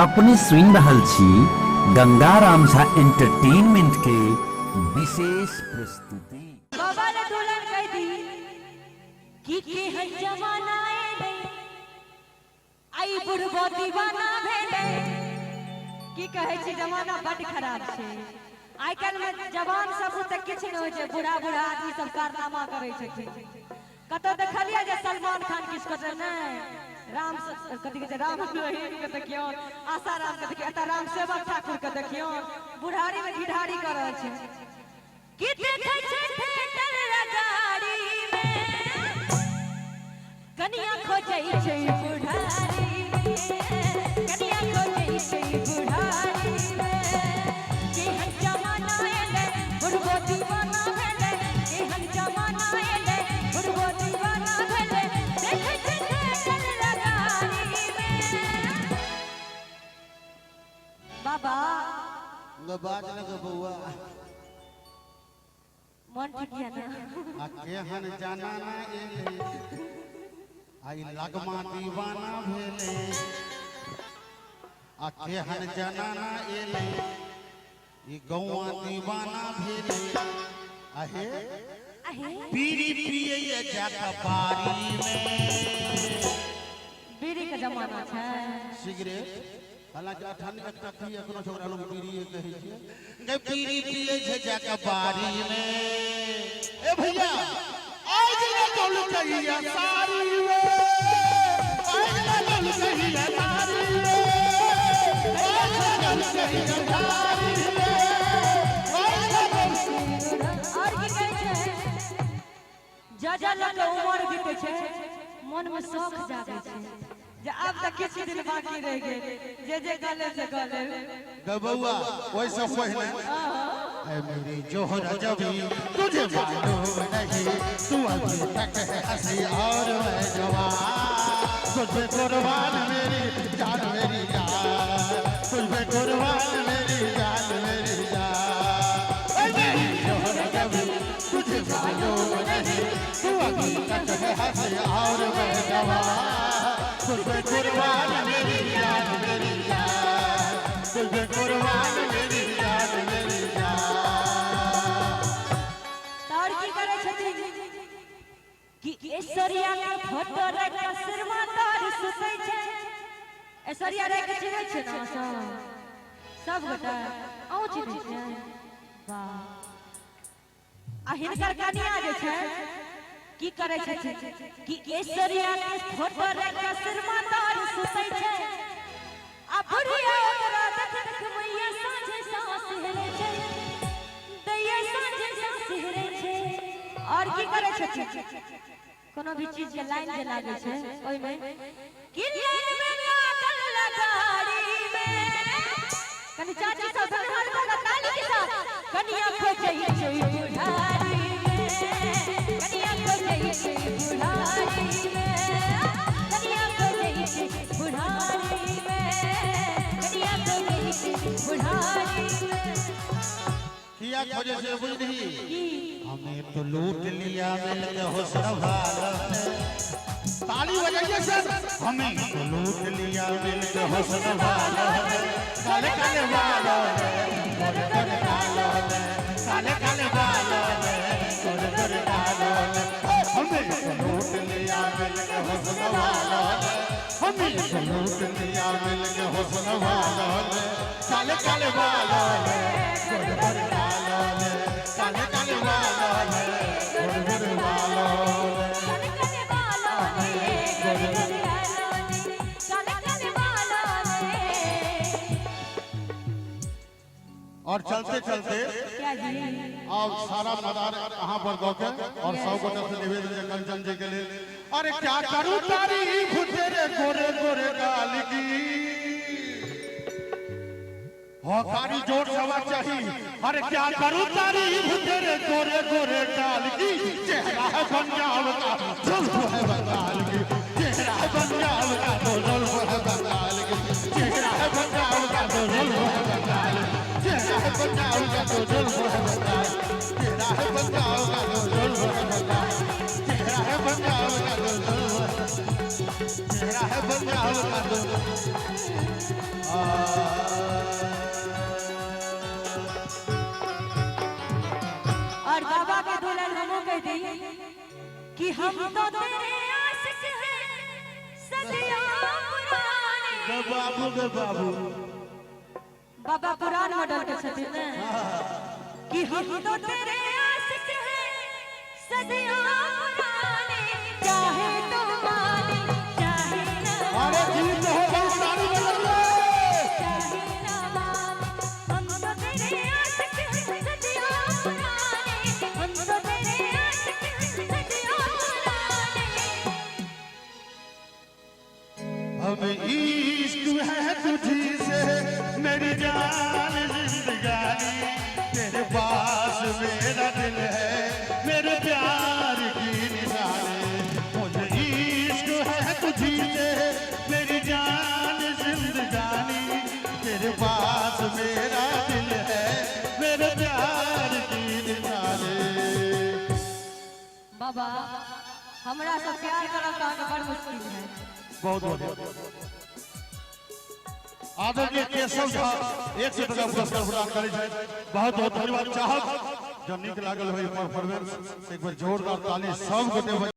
अपने सुन रहल छी गंगाराम झा एंटरटेनमेंट के विशेष प्रस्तुति। बाबा ने दुल्हन कह दी कि है जमाना आए आई बुढ़बो दीवाना भेले की कहे छी जमाना बड़ खराब छे। आइ काल में जवान सब तक किछ न होय छे, बूढ़ा बूढ़ा आदमी सब कारनामा करे छथिन। कतो देखलिए जे सलमान खान किस को ने राम कथि के राम रहीम के देखियो, आसाराम के देखियो, एता राम सेवक ठाकुर के देखियो बुढ़ारी में ढिढारी कर रहल छे। कि देखे छे थिएटर गाड़ी में कनिया खोजै छै बुढ़ारी में, कनिया खोजै छै बुढ़ारी में। केहन जमाना एले बुढ़बो दीवाना भेले, केहन जमाना एले बुढ़बो दीवाना भेले। देखे छे थिएटर गाड़ी में। बाबा बाज लगे बउआ मन ठीक है ना? आ केहन जाना ना एले आई लगमा दीवाना भेले। आ केहन जाना ना एले ई गौवा दीवाना भेले। आहे बीड़ी पिए जाता बारी में। बीड़ी का जमाना छै, सिगरेट हालांकि 98 तक ही एकरो छोकरा लोग बीड़ी कहै छै के बीड़ी पिए छै जाके बारी में। ए भैया आज ना डोल कहिया सारी में, आज ना डोल कहिया सारी में, आज ना डोल कहिया सारी में, आज ना डोल। और की कहै छै जजा लग उमर बीते छै मन में शौक जागे छै जे अब तक किछ दिन बाकी रह गए, जे गले से गले गबुआ वैसे पहले है मेरी जोहर जबी तुझे मालूम नहीं, तू अभी तक है हंसी और मैं जवान। तुझ पे कुर्बान मेरी जान मेरी जान, तुझ पे कुर्बान मेरी जान मेरी जान। ऐ मेरी जोहर जबी तुझे मालूम नहीं, तू अभी तक है हंसी और मैं जवान। तुझ पे कुर्बान मेरी जान मेरी जान, तुझ पे कुर्बान मेरी जान मेरी जान। और की करे छथि कि ऐश्वर्या के फोटो रे कसरमा तार सुतै छै। ऐश्वर्या रे के चिन्है छै ना सब गोटा औ चिन्है छै। वाह आ हिनकर कनिया जे छै की करे छथि कि ऐश्वर्या के फोटो रे कसरमा तार सुतै छै। आ बुढ़िया ओकरा देख देख मैया साँझे सांस हेले छै, दैया साँझे सांस हेले छै। और की करे छथि कोनो भी चीज के लाइन जे लागे छै ओइ में कि लाइन में लागल लगाड़ी में कनी चाची सब हाथ लगा ताली के साथ कनिया खोजै छै बुढ़ारी में, कनिया खोजै छै बुढ़ारी में, कनिया खोजै छै बुढ़ारी में, कनिया खोजै छै बुढ़ारी में। किया खोजे से बुझही हमें तो लूट लिया मिलके हुस्न वालों ने। ताली बजाइए सर। हमें तो लूट लिया मिलके हुस्न वालों ने, काले काले बालों ने गोरे गोरे गालों ने, काले काले बालों ने गोरे गोरे गालों ने। हमें तो लूट लिया मिलके हुस्न वालों ने, हमें तो लूट लिया मिलके हुस्न वालों ने, काले काले बालों ने गोरे गोरे गालों ने, काले काले बालों ने गोरे गोरे बालों ने, काले काले बालों ने गोरे गोरे बालों ने, काले काले बालों ने। और चलते चलते क्या जी अब सारा मदार कहाँ पर गौके और सौ गोटे से निवेदन है कंचन जी के लिए। अरे क्या करूं तारीफ तेरे गोरे गोरे गाल की, हौकारी जोर सवा चाहिए। अरे क्या करूं तारीफ तेरे गोरे गोरे गाल की, चेहरा है पंजाब का जुल्फ है बंगाल की, चेहरा है पंजाब का तो जुल्फ है बंगाल की, चेहरा है पंजाब का तो जुल्फ है बंगाल की, चेहरा है पंजाब का तो जुल्फ है बंगाल, चेहरा है पंजाब का तो जुल्फ है बंगाल, चेहरा है पंजाब का तो जुल्फ है, चेहरा है पंजाब का तो हम तो तेरे आशिक हैं सदियों पुराने। गे बाबू बाबा पुरान मॉडल के छथिन ने कि हम तो तेरे आशिक हैं सदियों पुराने। चाहे तो माने चाहे ना अरे गीत हो गई ताली बजाइए। चाहे ना माने हम तो तेरे आशिक हैं सदियों पुराने। हम तो तेरे आशिक हैं सदियों पुराने। हमें इश्क है तुझी से मेरी जान जिंदगानी। तेरे पास मेरा दिल है मेरे प्यार की निशानी। मुझे इश्क है तुझी से मेरी जान जिंदगानी। तेरे पास मेरा दिल है मेरे प्यार की निशानी। बाबा हमरा से प्यार करब तो आगे बड़ मुश्किल है। बहुत बहुत आदरणीय केशव झा 100 टका पुरस्कार प्रदान करै छै। बहुत बहुत धन्यवाद। चाहब जब नीक लागल होई परफॉर्मेंस एक बार जोरदार ताली सब गोटे